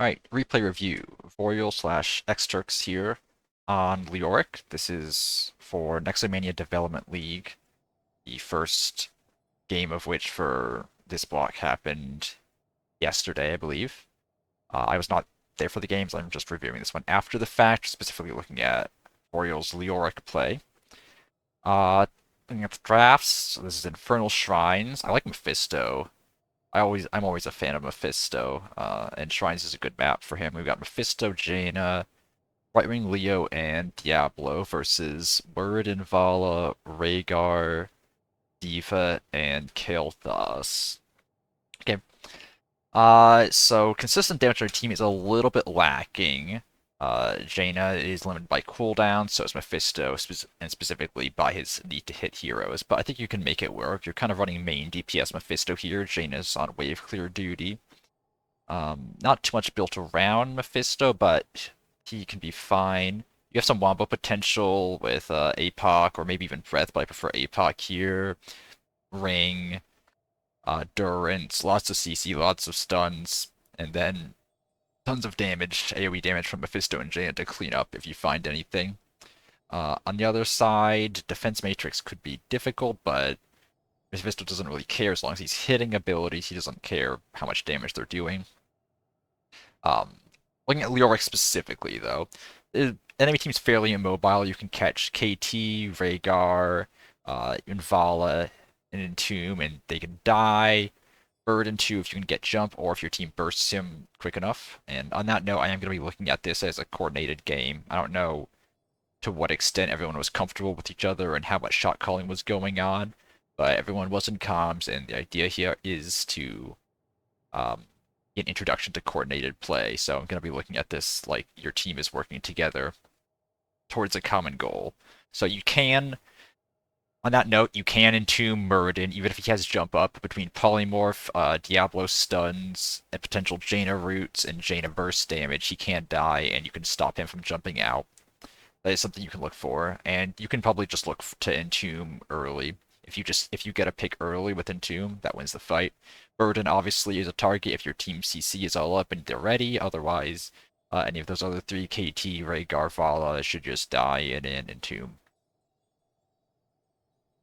Alright, replay review. Voreal slash X-Turks here on Leoric. This is for Nexomania Development League, the first game of which for this block happened yesterday, I believe. I was not there for the games, I'm just reviewing this one after the fact, specifically looking at Voreal's Leoric play. Looking at the drafts, so this is Infernal Shrines. I like Mephisto. I'm always a fan of Mephisto, and Shrines is a good map for him. We've got Mephisto, Jaina, Right Wing Leo, and Diablo versus Word and Vala, Rhaegar, Diva, and Kael'thas. Okay. So consistent damage on our team is a little bit lacking. Jaina is limited by cooldown, so is Mephisto, and specifically by his need to hit heroes. But I think you can make it work. You're kind of running main DPS Mephisto here. Jaina's on wave clear duty. Not too much built around Mephisto, but he can be fine. You have some wombo potential with APOC, or maybe even Breath, but I prefer APOC here. Ring, Durance, lots of CC, lots of stuns, and then tons of damage, AoE damage from Mephisto and Jaina to clean up if you find anything. On the other side, Defense Matrix could be difficult, but Mephisto doesn't really care as long as he's hitting abilities. He doesn't care how much damage they're doing. Looking at Leoric specifically, though, the enemy team's fairly immobile. You can catch KT, Rhaegar, Vala, and Entomb, and they can die. Burden 2 if you can get jump, or if your team bursts him quick enough. And on that note, I am going to be looking at this as a coordinated game. I don't know to what extent everyone was comfortable with each other and how much shot calling was going on, but everyone was in comms, and the idea here is to get an introduction to coordinated play. So I'm going to be looking at this like your team is working together towards a common goal. So you can, on that note, you can entomb Muradin, even if he has jump up, between Polymorph, Diablo stuns, and potential Jaina roots and Jaina burst damage. He can't die, and you can stop him from jumping out. That is something you can look for, and you can probably just look to entomb early. If you get a pick early with entomb, that wins the fight. Burden obviously is a target if your team CC is all up and they're ready. Otherwise, any of those other three, KT, Rhaegar, Vala, should just die in entomb.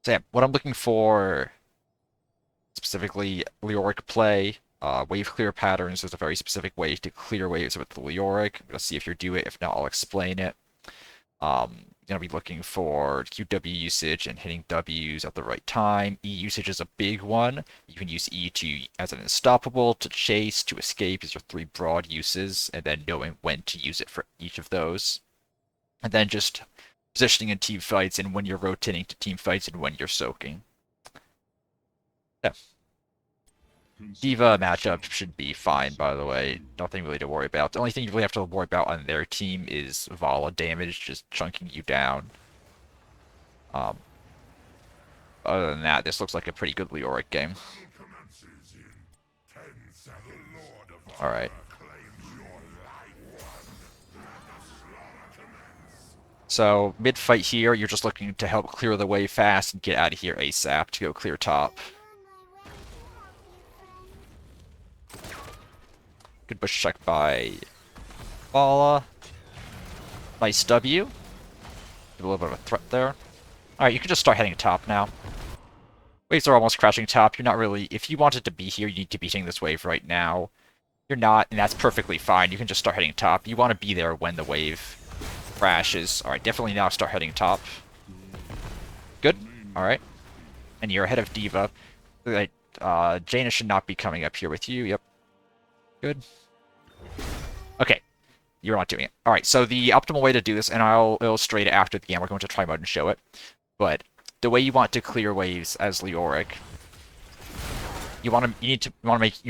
So yeah, what I'm looking for, specifically Leoric play, wave clear patterns. There's a very specific way to clear waves with the Leoric. I'm going to see if you do it. If not, I'll explain it. Going to be looking for QW usage and hitting Ws at the right time. E usage is a big one. You can use E as an unstoppable, to chase, to escape is your three broad uses, and then knowing when to use it for each of those. And then just positioning in team fights and when you're rotating to team fights and when you're soaking. Yeah. Diva matchup should be fine, by the way. Nothing really to worry about. The only thing you really have to worry about on their team is Vala damage, just chunking you down. Other than that, this looks like a pretty good Leoric game. Alright. So, mid-fight here, you're just looking to help clear the way fast and get out of here ASAP to go clear top. Good bush check by Vala. Nice W. Give a little bit of a threat there. Alright, you can just start heading top now. Waves are almost crashing top. You're not really... If you wanted to be here, you need to be hitting this wave right now. You're not, and that's perfectly fine. You can just start heading top. You want to be there when the wave crashes. Alright, definitely now start heading top. Good. Alright. And you're ahead of Diva. Jaina should not be coming up here with you. Yep. Good. Okay. You're not doing it. Alright, so the optimal way to do this, and I'll illustrate it after the game. We're going to try mode and show it. But the way you want to clear waves as Leoric, you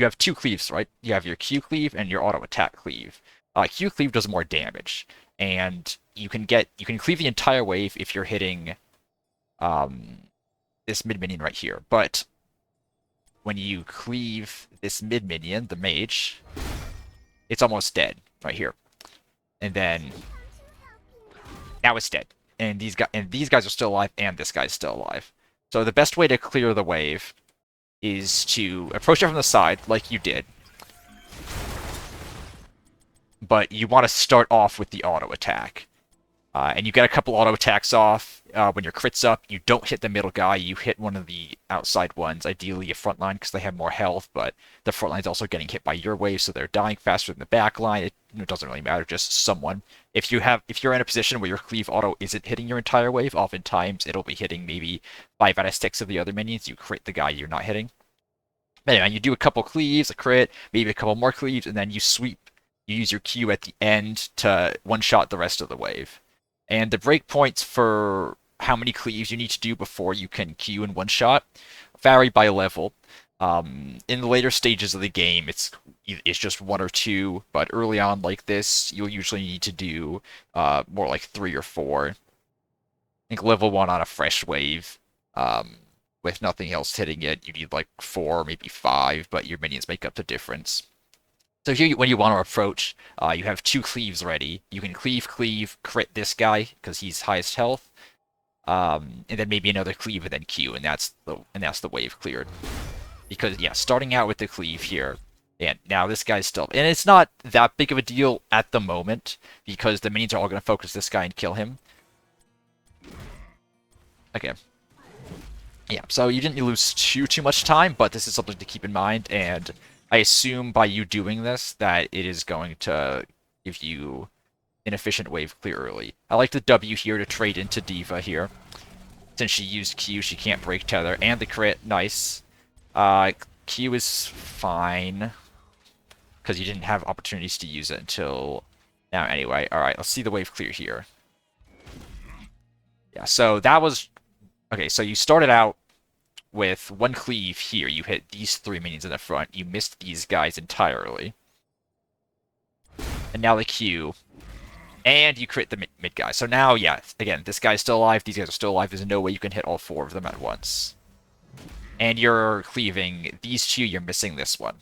have two cleaves, right? You have your Q cleave and your auto attack cleave. Q cleave does more damage, and you can cleave the entire wave if you're hitting this mid minion right here. But when you cleave this mid minion, the mage, it's almost dead right here. And then now it's dead. And these guys are still alive, and this guy's still alive. So the best way to clear the wave is to approach it from the side, like you did. but you want to start off with the auto attack. And you get a couple auto attacks off. When your crit's up, you don't hit the middle guy, you hit one of the outside ones, ideally a front line because they have more health, but the front line's also getting hit by your wave, so they're dying faster than the back line. It doesn't really matter, just someone. If you're in a position where your cleave auto isn't hitting your entire wave, oftentimes it'll be hitting maybe 5 out of 6 of the other minions. You crit the guy you're not hitting. Anyway, you do a couple cleaves, a crit, maybe a couple more cleaves, and then you sweep. You use your Q at the end to one-shot the rest of the wave. And the breakpoints for how many cleaves you need to do before you can Q in one shot vary by level. In the later stages of the game, it's just 1 or 2, but early on like this, you'll usually need to do more like 3 or 4. I think level 1 on a fresh wave, with nothing else hitting it, you need like 4, maybe 5, but your minions make up the difference. So here, when you want to approach, you have 2 cleaves ready. You can cleave, crit this guy because he's highest health, and then maybe another cleave and then Q, and that's the wave cleared. Because yeah, starting out with the cleave here, and now this guy's still, and it's not that big of a deal at the moment because the minions are all going to focus this guy and kill him. Okay. Yeah, so you didn't lose too much time, but this is something to keep in mind, and I assume by you doing this that it is going to give you an efficient wave clear early. I like the W here to trade into D.Va here. Since she used Q, she can't break tether. And the crit, nice. Q is fine, because you didn't have opportunities to use it until now anyway. Alright, let's see the wave clear here. Yeah, so that was... Okay, so you started out with 1 cleave here. You hit these 3 minions in the front. You missed these guys entirely. And now the Q. And you crit the mid guy. So now, yeah, again, this guy's still alive. These guys are still alive. There's no way you can hit all 4 of them at once. And you're cleaving these 2. You're missing this one.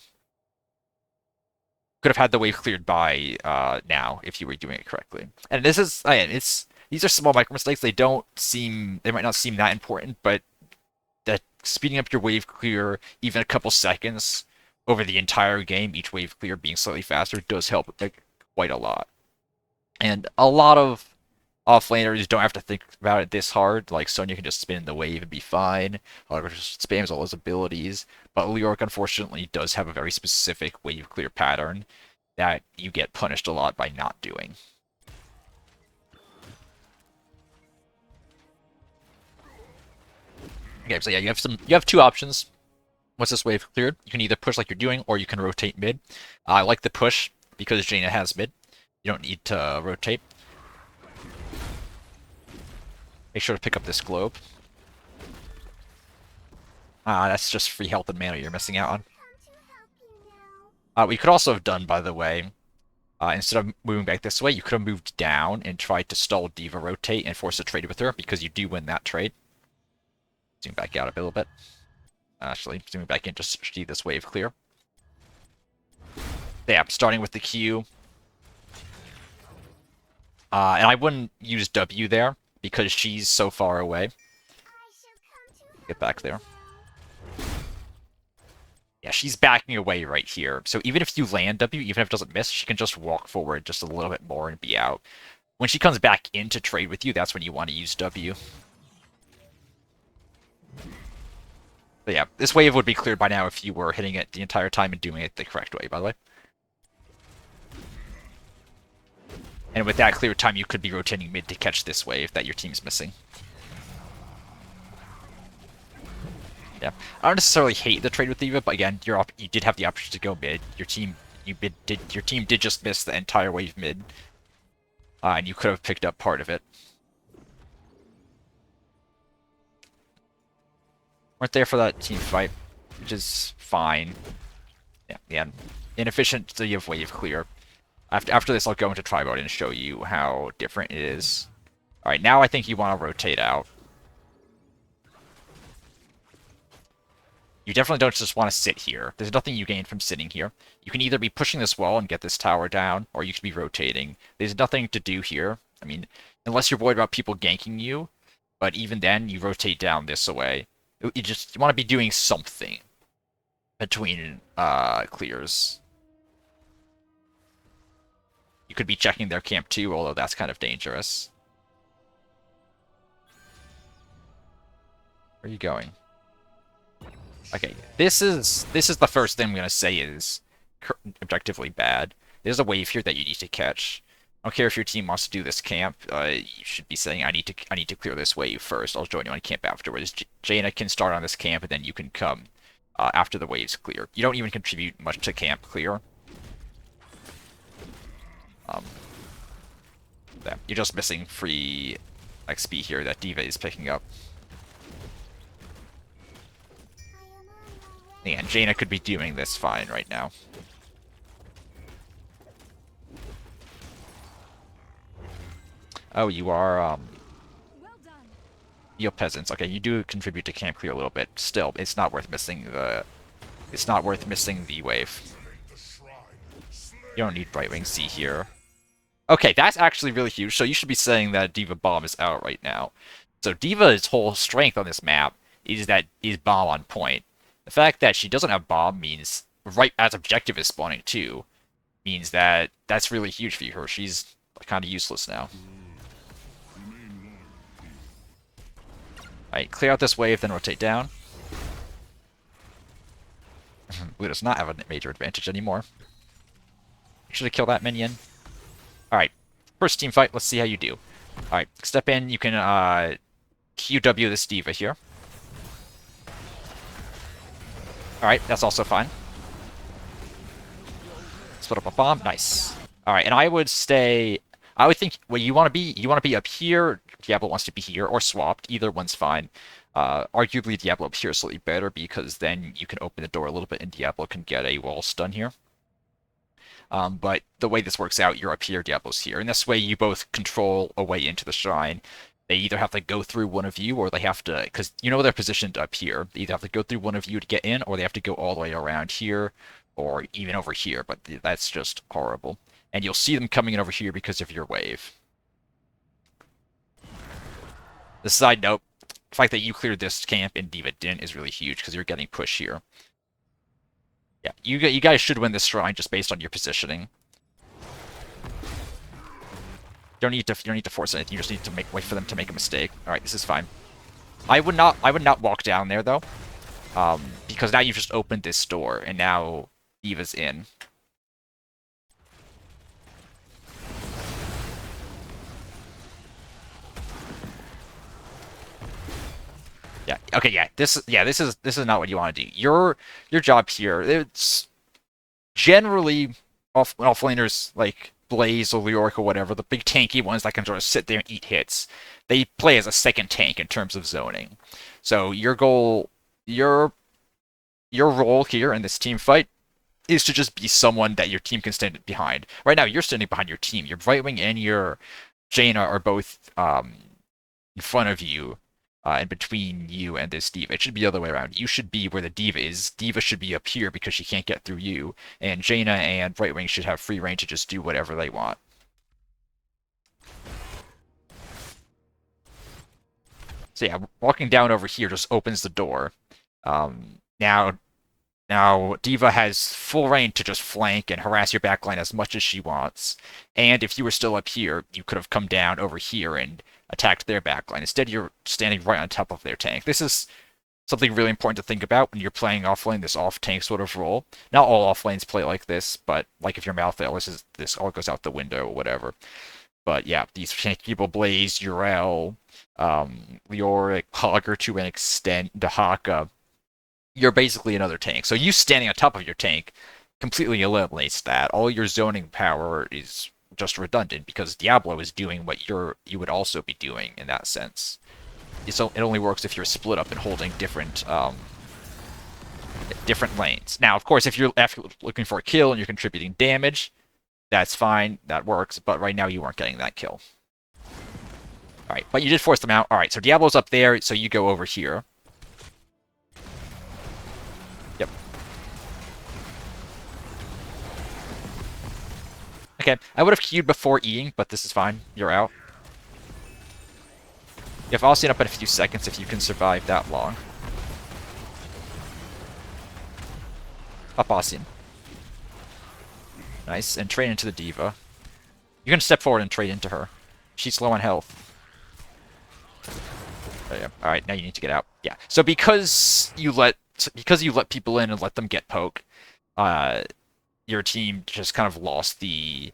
Could have had the wave cleared by now if you were doing it correctly. And this is, again, these are small micro mistakes. They might not seem that important, but that speeding up your wave clear even a couple seconds over the entire game, each wave clear being slightly faster, does help quite a lot. And a lot of offlaners don't have to think about it this hard. Like Sonya can just spin the wave and be fine. However, just spams all his abilities. But Leoric, unfortunately, does have a very specific wave clear pattern that you get punished a lot by not doing. Okay, so yeah, you have 2 options. Once this wave cleared, you can either push like you're doing, or you can rotate mid. I like the push because Jaina has mid. You don't need to rotate. Make sure to pick up this globe. That's just free health and mana you're missing out on. What you could also have done, by the way, instead of moving back this way, you could have moved down and tried to stall D.Va rotate and force a trade with her, because you do win that trade. Zoom back out a little bit. Actually, zooming back in just to see this wave clear. Yeah, starting with the Q. And I wouldn't use W there, because she's so far away. Get back there. Yeah, she's backing away right here. So even if you land W, even if it doesn't miss, she can just walk forward just a little bit more and be out. When she comes back in to trade with you, that's when you want to use W. But yeah, this wave would be cleared by now if you were hitting it the entire time and doing it the correct way, by the way. And with that clear time, you could be rotating mid to catch this wave that your team's missing. Yeah, I don't necessarily hate the trade with D.Va, but again, you did have the option to go mid. Your team did just miss the entire wave mid, and you could have picked up part of it. Weren't there for that team fight, which is fine. Yeah, inefficiency of wave clear. After this, I'll go into try mode and show you how different it is. Alright, now I think you want to rotate out. You definitely don't just want to sit here. There's nothing you gain from sitting here. You can either be pushing this wall and get this tower down, or you could be rotating. There's nothing to do here. I mean, unless you're worried about people ganking you, but even then, you rotate down this away. You want to be doing something between clears. could be checking their camp too, although that's kind of dangerous. Where are you going? Okay, this is the first thing I'm gonna say is objectively bad. There's a wave here that you need to catch. I don't care if your team wants to do this camp. You should be saying, I need to clear this wave first. I'll join you on camp afterwards. Jaina can start on this camp, and then you can come after the wave's clear. You don't even contribute much to camp clear. You're just missing free XP here that D.Va is picking up. And Jaina could be doing this fine right now. Oh, you are, You're peasants. Okay, you do contribute to camp clear a little bit. Still, it's not worth missing the... It's not worth missing the wave. You don't need Brightwing C here. Okay, that's actually really huge, so you should be saying that D.Va Bomb is out right now. So D.Va's whole strength on this map is that is Bomb on point. The fact that she doesn't have Bomb means, right as objective is spawning too, means that that's really huge for her. She's kind of useless now. Alright, clear out this wave, then rotate down. Blue does not have a major advantage anymore. Should have killed that minion. Alright, first team fight, let's see how you do. Alright, step in, you can QW this D.Va here. Alright, that's also fine. Split up a bomb, nice. Alright, and I would stay... I would think, well, you want to be up here, Diablo wants to be here, or swapped, either one's fine. Arguably Diablo up here is slightly better, because then you can open the door a little bit and Diablo can get a wall stun here. But the way this works out, you're up here, Diablo's here. And this way you both control a way into the shrine. They either have to go through one of you, or they have to, because you know they're positioned up here. They either have to go through one of you to get in, or they have to go all the way around here, or even over here, but that's just horrible. And you'll see them coming in over here because of your wave. The side note, the fact that you cleared this camp and D.Va didn't is really huge, because you're getting push here. Yeah, you guys should win this shrine just based on your positioning. You don't need to force anything. You just need to wait for them to make a mistake. All right, this is fine. I would not walk down there though, because now you've just opened this door and now D.Va's in. Yeah. Okay. Yeah. This is not what you want to do. Your job here. It's generally offlaners like Blaze or Leoric or whatever, the big tanky ones that can sort of sit there and eat hits. They play as a second tank in terms of zoning. So your goal, your role here in this team fight is to just be someone that your team can stand behind. Right now, you're standing behind your team. Your Brightwing and your Jaina are both in front of you. And between you and this D.Va. It should be the other way around. You should be where the D.Va is. D.Va should be up here because she can't get through you. And Jaina and Brightwing should have free reign to just do whatever they want. So yeah, walking down over here just opens the door. Now D.Va has full reign to just flank and harass your backline as much as she wants. And if you were still up here, you could have come down over here and attacked their backline. Instead, you're standing right on top of their tank. This is something really important to think about when you're playing offlane, this off-tank sort of role. Not all offlanes play like this, but like if you're Malthael, this all goes out the window or whatever. But yeah, these tank people, Blaze, Voreal, Leoric, Hogger to an extent, Dahaka, you're basically another tank. So you standing on top of your tank completely eliminates that. All your zoning power is just redundant because Diablo is doing what you would also be doing in that sense. So it only works if you're split up and holding different lanes. Now, of course, if you're looking for a kill and you're contributing damage, that's fine, that works. But right now, you weren't getting that kill. All right, but you did force them out. All right, so Diablo's up there, so you go over here. Yep. Okay, I would have queued before Eing, but this is fine. You're out. You have Ossian up in a few seconds if you can survive that long. Up Ossian. Nice, and train into the D.Va. You can step forward and trade into her. She's low on health. There you go. All right, now you need to get out. Yeah. So because you let people in and let them get poke, your team just kind of lost the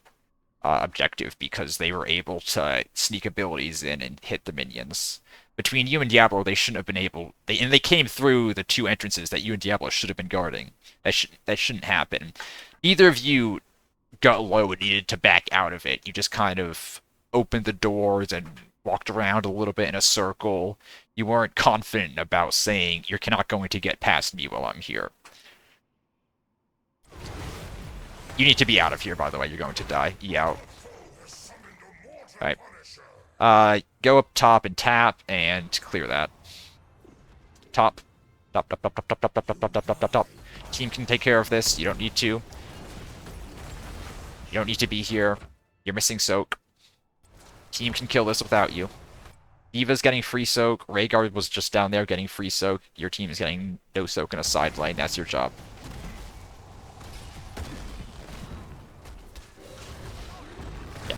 objective because they were able to sneak abilities in and hit the minions. Between you and Diablo, they shouldn't have been able. They came through the two entrances that you and Diablo should have been guarding. That shouldn't happen. Neither of you got low and needed to back out of it. You just kind of opened the doors and walked around a little bit in a circle. You weren't confident about saying you're not going to get past me while I'm here. You need to be out of here, by the way. You're going to die. E out. Alright. Go up top and tap and clear that. Top. Top, top, top, top, top, top, top, top, top, top, top, top. Team can take care of this. You don't need to. You don't need to be here. You're missing soak. Team can kill this without you. D.Va's getting free soak. Rhaegar was just down there getting free soak. Your team is getting no soak in a side lane. That's your job. Yeah.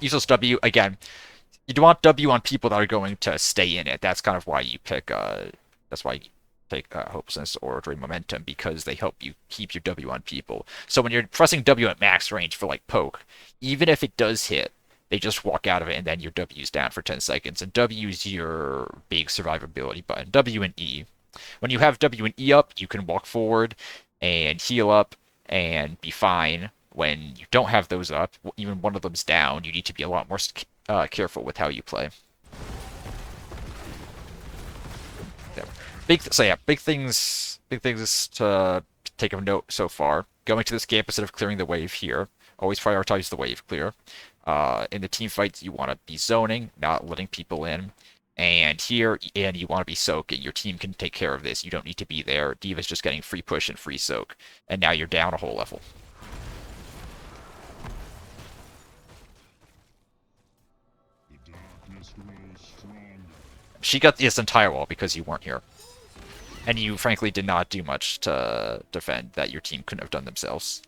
Useless W, again, you want W on people that are going to stay in it. That's kind of why you pick, that's why you take Hopelessness or Drain Momentum, because they help you keep your W on people. So when you're pressing W at max range for, like, poke, even if it does hit, they just walk out of it, and then your W's down for 10 seconds. And W is your big survivability button. W and E. When you have W and E up, you can walk forward and heal up and be fine. When you don't have those up, even one of them's down, you need to be a lot more careful with how you play. Yeah. Big things to take of note so far. Going to this gap instead of clearing the wave here. Always prioritize the wave clear. In the team fights, you want to be zoning, not letting people in. And here, you want to be soaking. Your team can take care of this. You don't need to be there. D.Va's just getting free push and free soak. And now you're down a whole level. She got this entire wall because you weren't here. And you, frankly, did not do much to defend that your team couldn't have done themselves.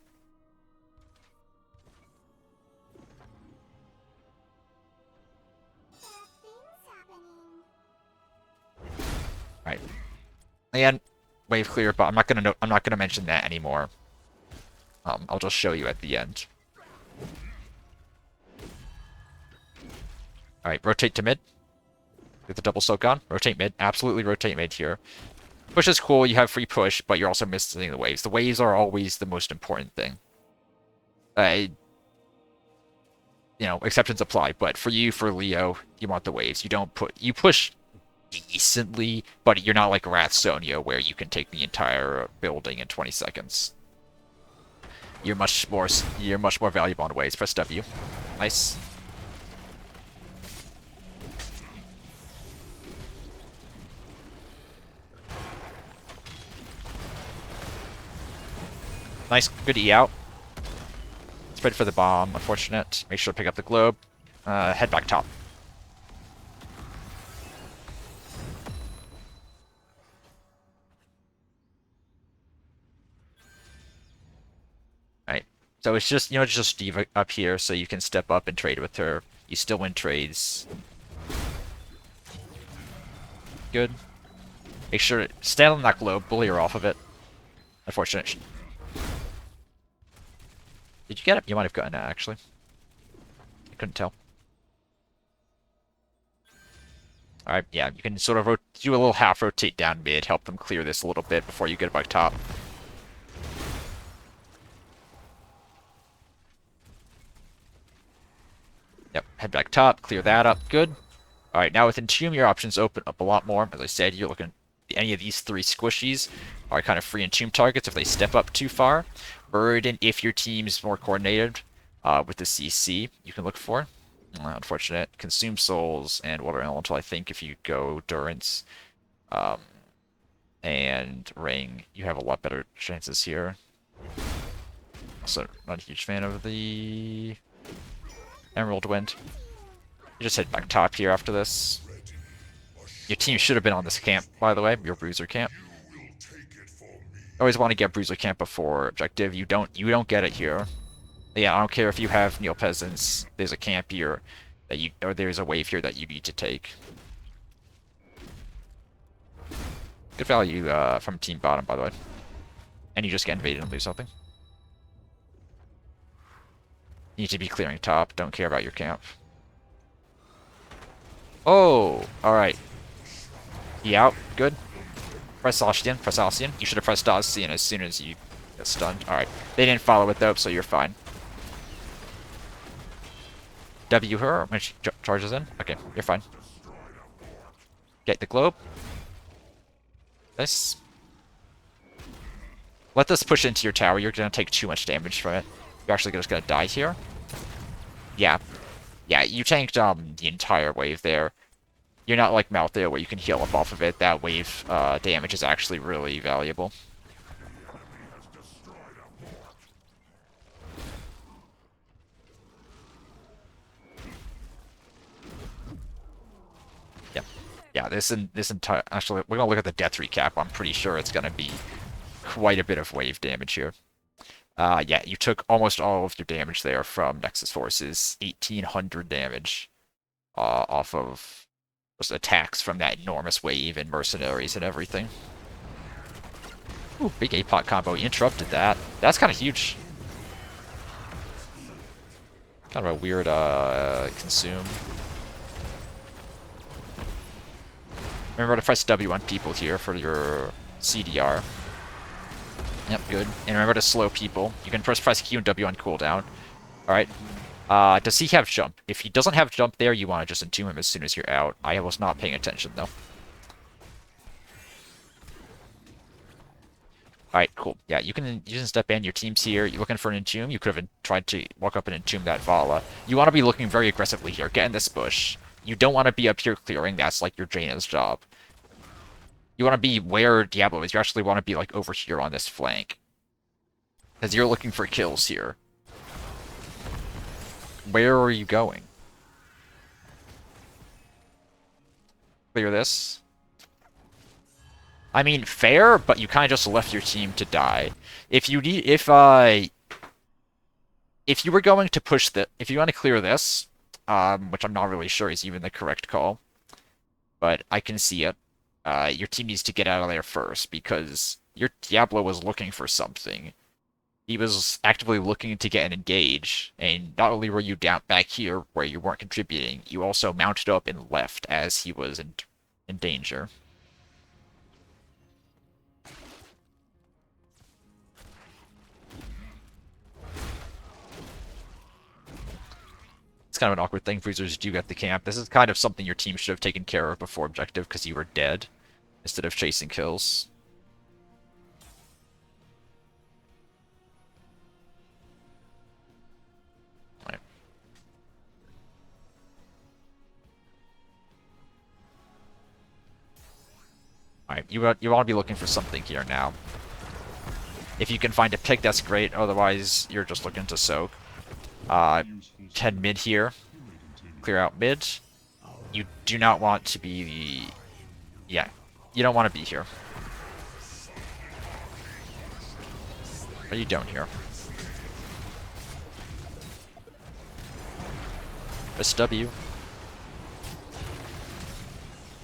Right. And wave clear, but I'm not gonna mention that anymore. I'll just show you at the end. Alright, rotate to mid. Get the double soak on. Rotate mid. Absolutely rotate mid here. Push is cool, you have free push, but you're also missing the waves. The waves are always the most important thing. You know, exceptions apply, but for you, for Leo, you want the waves. You push decently, but you're not like Wrath Sonya where you can take the entire building in 20 seconds. You're much more valuable on waves. Press W. Nice. Nice, good E out. Spread for the bomb, unfortunate. Make sure to pick up the globe. Head back top. Alright, so it's just, just D.Va up here, so you can step up and trade with her. You still win trades. Good. Make sure to stand on that globe, bully her off of it. Unfortunate. Did you get it? You might have gotten it, actually. I couldn't tell. Alright, yeah, you can sort of do a little half rotate down mid, help them clear this a little bit before you get back top. Yep, head back top, clear that up, good. Alright, now with Entomb, your options open up a lot more. As I said, you're looking at any of these three squishies are kind of free Entomb targets if they step up too far. Burden, if your team's more coordinated with the CC, you can look for. Unfortunate. Consume Souls and Water Elemental, I think, if you go Durance and Ring, you have a lot better chances here. Also, not a huge fan of the Emerald Wind. You just head back top here after this. Your team should have been on this camp, by the way, your Bruiser camp. Always want to get Bruiser camp before objective. You don't get it here. Yeah, I don't care if you have Neo Peasants, there's a camp here that you, or there's a wave here that you need to take. Good value from Team Bottom, by the way. And you just get invaded and lose something. You need to be clearing top, don't care about your camp. Oh, alright. He out, good. Press Ostian, press Ostian. You should have pressed Ostian as soon as you get stunned. Alright. They didn't follow it though, so you're fine. W her when she charges in. Okay, you're fine. Get the globe. Nice. Let this push into your tower. You're gonna take too much damage from it. You're actually just gonna die here. Yeah. Yeah, you tanked the entire wave there. You're not like Malthea where you can heal up off of it. That wave damage is actually really valuable. Yeah. Yeah, this entire... Actually, we're gonna look at the death recap. I'm pretty sure it's gonna be quite a bit of wave damage here. Yeah, you took almost all of your damage there from Nexus Forces. 1,800 damage off of just attacks from that enormous wave and mercenaries and everything. Ooh, big A-pot combo. You interrupted that. That's kind of huge. Kind of a weird consume. Remember to press W on people here for your CDR. Yep, good. And remember to slow people. You can press Q and W on cooldown. Alright. Does he have jump? If he doesn't have jump there, you want to just entomb him as soon as you're out. I was not paying attention, though. Alright, cool. Yeah, you can step in. Your team's here. You're looking for an entomb. You could have tried to walk up and entomb that Vala. You want to be looking very aggressively here. Get in this bush. You don't want to be up here clearing. That's like your Jaina's job. You want to be where Diablo is. You actually want to be like over here on this flank. Because you're looking for kills here. Where are you going? Clear this. I mean, fair, but you kind of just left your team to die. If you need, if you were going to push the, if you want to clear this, which I'm not really sure is even the correct call, but I can see it. Your team needs to get out of there first because your Diablo was looking for something. He was actively looking to get an engage, and not only were you down back here where you weren't contributing, you also mounted up and left as he was in danger. It's kind of an awkward thing. Freezers do get the camp. This is kind of something your team should have taken care of before objective because you were dead instead of chasing kills. Alright, you want to be looking for something here now. If you can find a pick, that's great. Otherwise, you're just looking to soak. 10 mid here. Clear out mid. You do not want to be... Yeah, you don't want to be here. What are you doing here? Press W.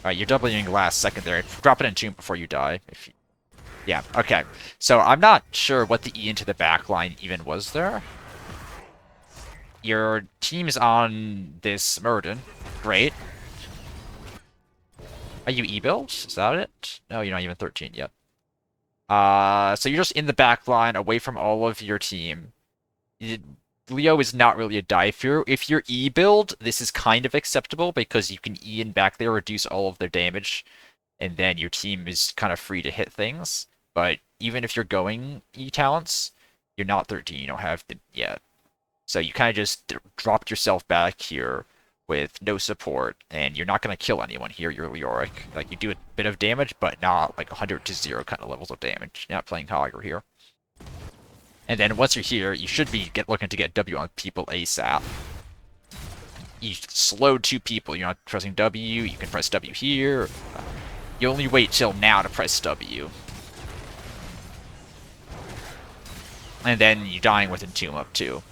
Alright, you're doubling last second there. Drop it in tomb before you die. If you... Yeah, okay. So I'm not sure what the E into the back line even was there. Your team's on this Murden. Great. Are you E-build? Is that it? No, you're not even 13 yet. So you're just in the back line, away from all of your team. Leo is not really a die. If you're E-build, this is kind of acceptable because you can E in back there, reduce all of their damage, and then your team is kind of free to hit things. But even if you're going E-talents, you're not 13, you don't have them yet. So you kind of just dropped yourself back here with no support, and you're not going to kill anyone here, you're Leoric. Like, you do a bit of damage, but not like 100 to 0 kind of levels of damage. You're not playing Hogger here. And then once you're here, you should be looking to get W on people ASAP. You slowed 2 people, you're not pressing W, you can press W here. You only wait till now to press W. And then you're dying with Entomb up too.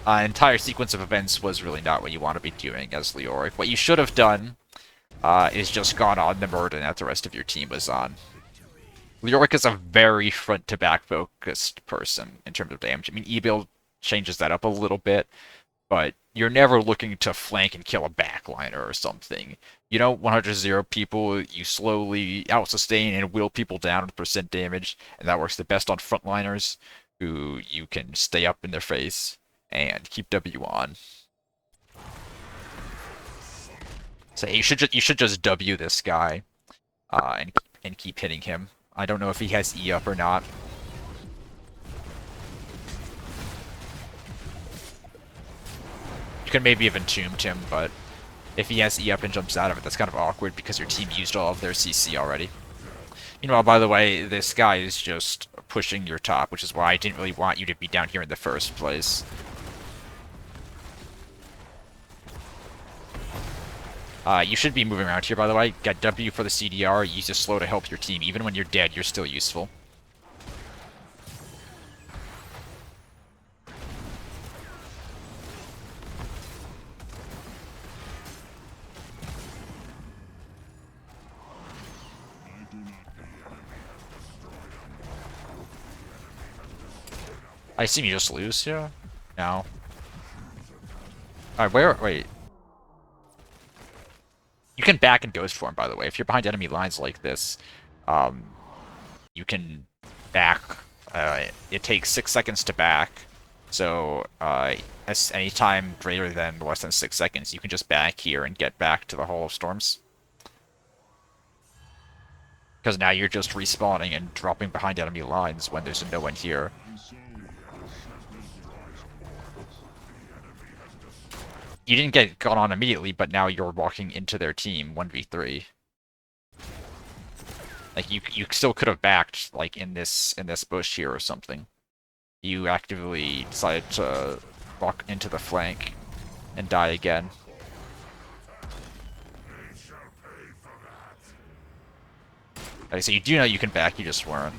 entire sequence of events was really not what you want to be doing as Leoric. What you should have done is just gone on the Murden that the rest of your team was on. Leoric is a very front-to-back focused person in terms of damage. I mean, E-Build changes that up a little bit, but you're never looking to flank and kill a backliner or something. You don't 100-0 people, you slowly out-sustain and will people down with percent damage, and that works the best on frontliners, who you can stay up in their face and keep W on. So you should just W this guy, and keep hitting him. I don't know if he has E up or not. You can maybe have entombed him, but if he has E up and jumps out of it, that's kind of awkward because your team used all of their CC already. Meanwhile, by the way, this guy is just pushing your top, which is why I didn't really want you to be down here in the first place. You should be moving around here, by the way. Got W for the CDR, use your slow to help your team. Even when you're dead, you're still useful. I assume you just lose here? No. Alright, wait. You can back and ghost form, by the way. If you're behind enemy lines like this, you can back. It takes 6 seconds to back. So, any time greater than less than 6 seconds, you can just back here and get back to the Hall of Storms. Because now you're just respawning and dropping behind enemy lines when there's no one here. You didn't get gone on immediately, but now you're walking into their team 1v3. Like you still could have backed like in this bush here or something. You actively decided to walk into the flank and die again. Okay, so you do know you can back, you just weren't.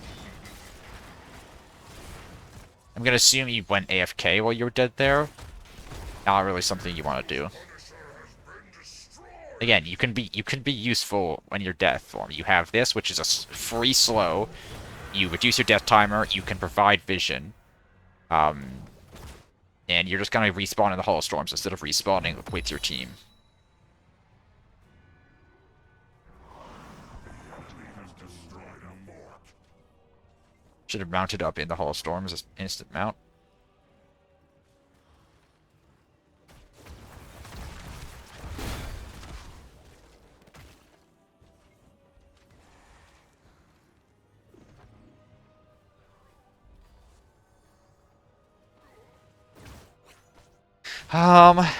I'm gonna assume you went AFK while you were dead there. Not really something you want to do. Again, you can be useful when you're death form. You have this, which is a free slow. You reduce your death timer. You can provide vision. And you're just gonna respawn in the Hall of Storms instead of respawning with your team. Should have mounted up in the Hall of Storms as instant mount.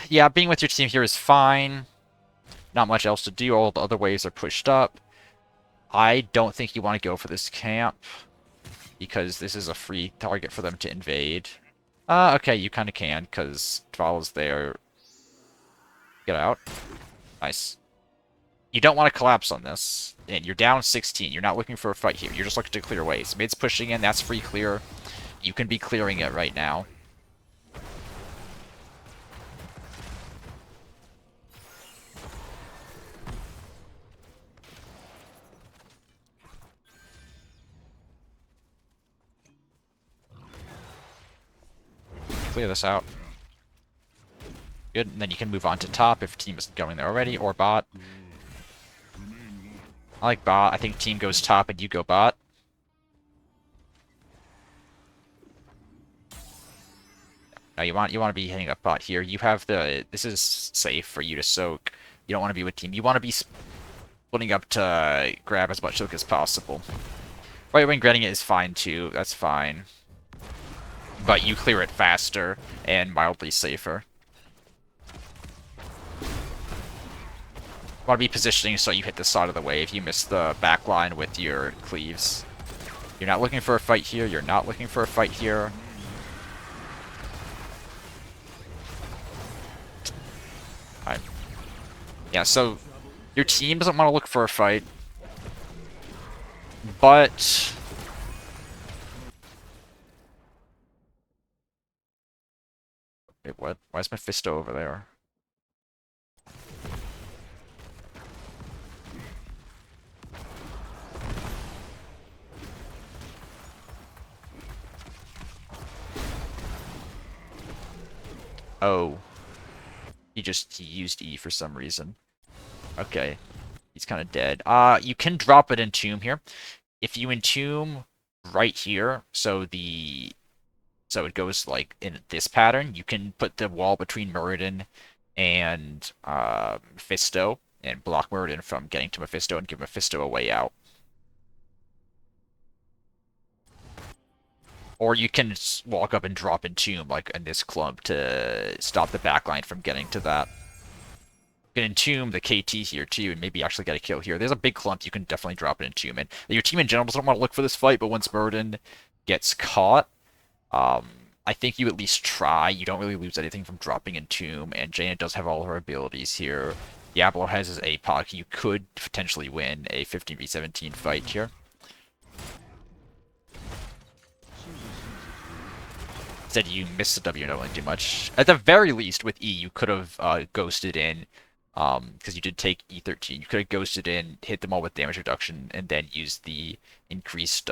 Yeah, being with your team here is fine. Not much else to do. All the other waves are pushed up. I don't think you want to go for this camp, because this is a free target for them to invade. Okay, you kind of can, because Dvala's there. Get out. Nice. You don't want to collapse on this. And you're down 16. You're not looking for a fight here. You're just looking to clear waves. Mid's pushing in. That's free clear. You can be clearing it right now. Clear this out. Good, and then you can move on to top if team isn't going there already, or bot. I like bot. I think team goes top and you go bot. No, you want to be hitting up bot here. You have this is safe for you to soak. You don't want to be with team. You want to be splitting up to grab as much soak as possible. Right wing getting it is fine too. That's fine. But you clear it faster and mildly safer. Want to be positioning so you hit the side of the wave. You miss the back line with your cleaves. You're not looking for a fight here. You're not looking for a fight here. Alright. Yeah, so your team doesn't want to look for a fight. But Wait, what? Why is Mephisto over there? Oh, he used E for some reason. Okay, he's kind of dead. You can drop it Entomb here. If you Entomb right here, so it goes like in this pattern, you can put the wall between Muradin and Mephisto and block Muradin from getting to Mephisto and give Mephisto a way out. Or you can walk up and drop Entomb like in this clump to stop the backline from getting to that. You can Entomb the KT here too, and maybe actually get a kill here. There's a big clump, you can definitely drop an Entomb. And your team in general doesn't want to look for this fight, but once Muradin gets caught, um, I think you at least try. You don't really lose anything from dropping Entomb, and Jaina does have all her abilities here. Diablo has his APOC. You could potentially win a 15v17 fight here. Instead, you missed the W and don't really do much. At the very least, with E, you could have ghosted in, because you did take E13. You could have ghosted in, hit them all with damage reduction, and then used the increased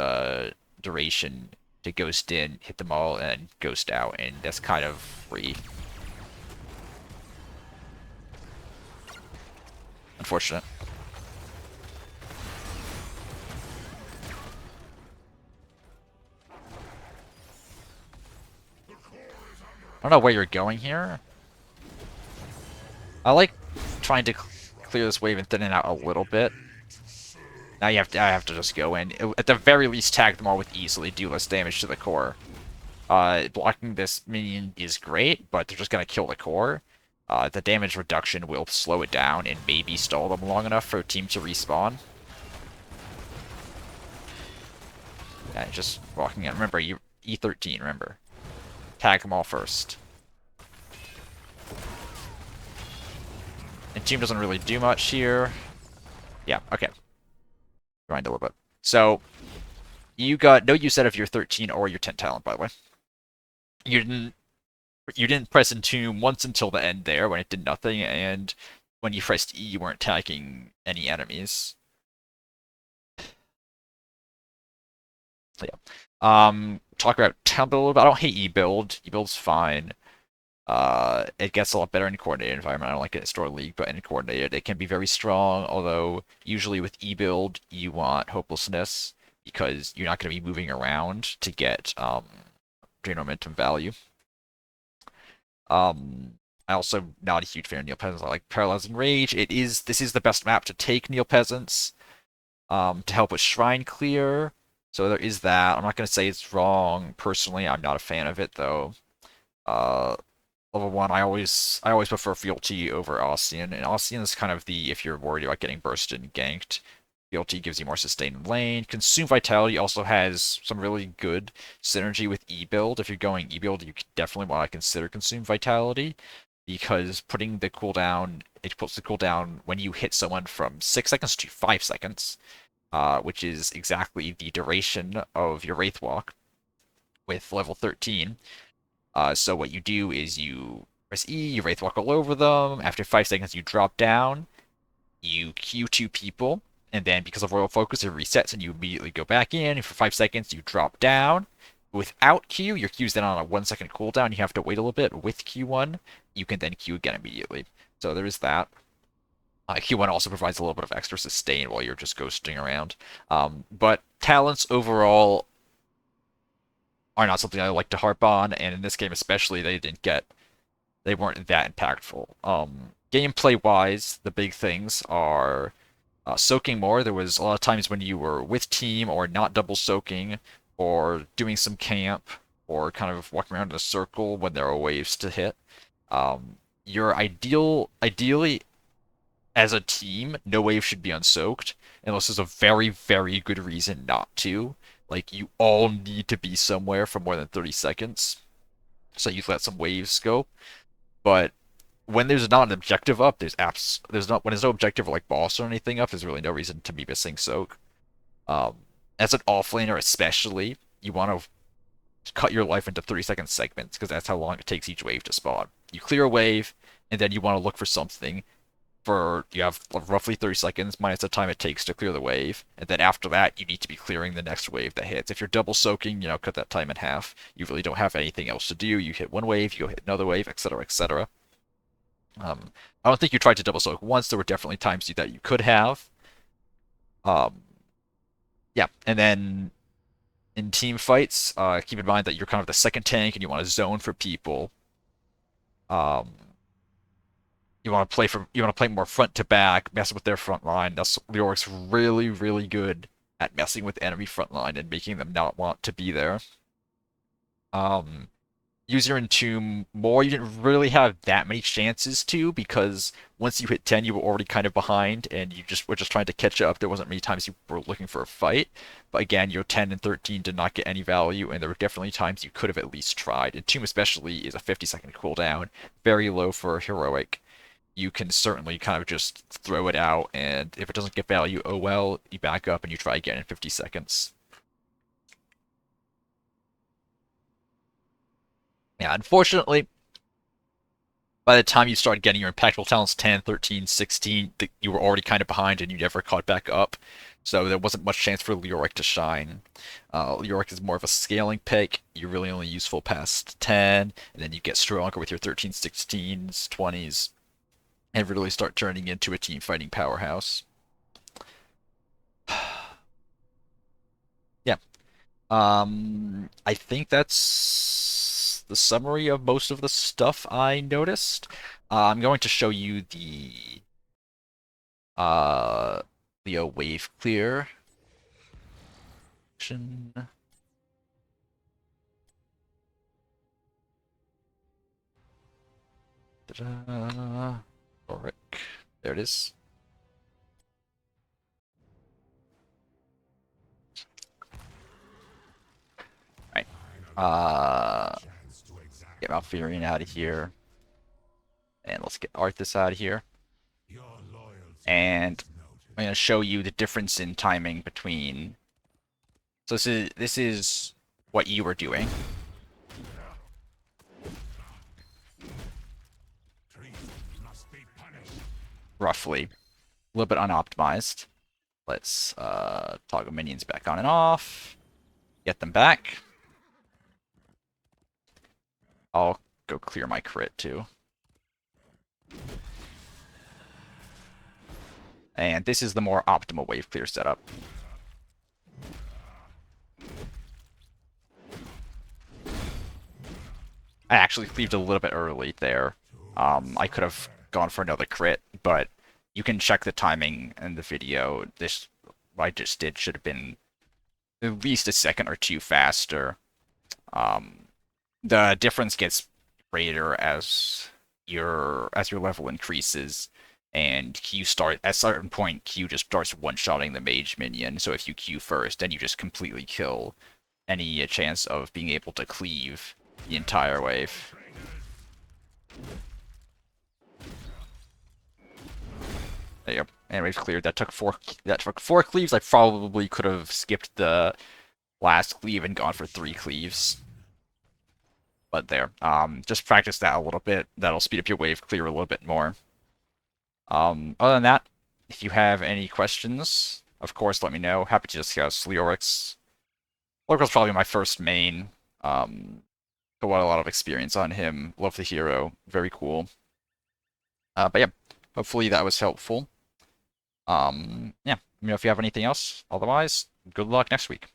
duration to ghost in, hit them all, and ghost out, and that's kind of free. Unfortunate. I don't know where you're going here. I like trying to clear this wave and thin it out a little bit. Now I have to just go in. At the very least, tag them all with easily do less damage to the core. Blocking this minion is great, but they're just gonna kill the core. The damage reduction will slow it down and maybe stall them long enough for a team to respawn. Yeah, just walking in. Remember, you E13, remember. Tag them all first. And team doesn't really do much here. Yeah, okay. Grind a little bit. So, you got no use out of your 13 or your 10 talent, by the way. You didn't press Entomb once until the end there when it did nothing, and when you pressed E, you weren't tagging any enemies. So yeah. Talk about talent build a little bit. I don't hate E-build. E-build's fine. It gets a lot better in a coordinated environment. I don't like it in Store League, but in coordinated, it can be very strong. Although usually with E-build, you want hopelessness because you're not going to be moving around to get drain momentum value. I also not a huge fan of Neopeasants. I like Paralyzing Rage. This is the best map to take Neopeasants to help with Shrine Clear. So there is that. I'm not going to say it's wrong. Personally, I'm not a fan of it though. Level 1, I always prefer Fealty over Ossian, and Ossian is kind of the if you're worried about getting bursted and ganked. Fealty gives you more sustain in lane. Consume Vitality also has some really good synergy with E-build. If you're going E-build, you definitely want to consider Consume Vitality, because putting the cooldown, it puts the cooldown when you hit someone from 6 seconds to 5 seconds, which is exactly the duration of your Wraith Walk with level 13. So what you do is you press E, you Wraith Walk all over them. After 5 seconds, you drop down, you Q 2 people, and then because of Royal Focus, it resets and you immediately go back in. And for 5 seconds, you drop down. Without Q, your Q's then on a 1 second cooldown. You have to wait a little bit. With Q1, you can then Q again immediately. So there is that. Q1 also provides a little bit of extra sustain while you're just ghosting around. But talents overall are not something I like to harp on, and in this game especially, they weren't that impactful. Gameplay wise, the big things are soaking more. There was a lot of times when you were with team or not double soaking or doing some camp or kind of walking around in a circle when there are waves to hit. Your ideally as a team, no wave should be unsoaked unless there's a very, very good reason not to. Like, you all need to be somewhere for more than 30 seconds, so you let some waves go. But when there's not an objective up, when there's no objective or like boss or anything up, there's really no reason to be missing soak. As an offlaner especially, you want to cut your life into 30-second segments because that's how long it takes each wave to spawn. You clear a wave, and then you want to look for something. You have roughly 30 seconds minus the time it takes to clear the wave, and then after that you need to be clearing the next wave that hits. If you're double soaking, cut that time in half. You really don't have anything else to do. You hit one wave, you go hit another wave, etc., etc. I don't think you tried to double soak once. There were definitely times that you could have. Um, yeah, and then in team fights, keep in mind that you're kind of the second tank and you want to zone for people. Um, you want to play more front to back, mess with their front line. That's Leoric's really, really good at messing with enemy front line and making them not want to be there. Use your Entomb more. You didn't really have that many chances to, because once you hit 10, you were already kind of behind, and you just were just trying to catch up. There wasn't many times you were looking for a fight. But again, your 10 and 13 did not get any value, and there were definitely times you could have at least tried. Entomb especially is a 50-second cooldown, very low for a heroic. You can certainly kind of just throw it out, and if it doesn't get value, oh well, you back up and you try again in 50 seconds. Yeah, unfortunately, by the time you started getting your impactful talents 10, 13, 16, you were already kind of behind and you never caught back up. So there wasn't much chance for Leoric to shine. Leoric is more of a scaling pick. You're really only useful past 10, and then you get stronger with your 13, 16s, 20s, and really start turning into a team fighting powerhouse. Yeah. I think that's the summary of most of the stuff I noticed. I'm going to show you the uh Leo wave clear. Leoric. There it is. Right. Get Malfurion out of here. And let's get Arthas out of here. And I'm going to show you the difference in timing between. So this is what you were doing. Roughly. A little bit unoptimized. Let's toggle minions back on and off. Get them back. I'll go clear my crit too. And this is the more optimal wave clear setup. I actually cleaved a little bit early there. I could have gone for another crit, but you can check the timing in the video. This, what I just did, should have been at least a second or two faster. The difference gets greater as your level increases, and Q start at a certain point. Q just starts one-shotting the mage minion. So if you Q first, then you just completely kill any chance of being able to cleave the entire wave. There you go. And wave cleared. That took four cleaves. I probably could have skipped the last cleave and gone for 3 cleaves. But there. Just practice that a little bit. That'll speed up your wave clear a little bit more. Other than that, if you have any questions, of course, let me know. Happy to discuss Leoric's. Leoric's probably my first main. Got a lot of experience on him. Love the hero. Very cool. But yeah, hopefully that was helpful. Yeah, let me know if you have anything else. Otherwise, good luck next week.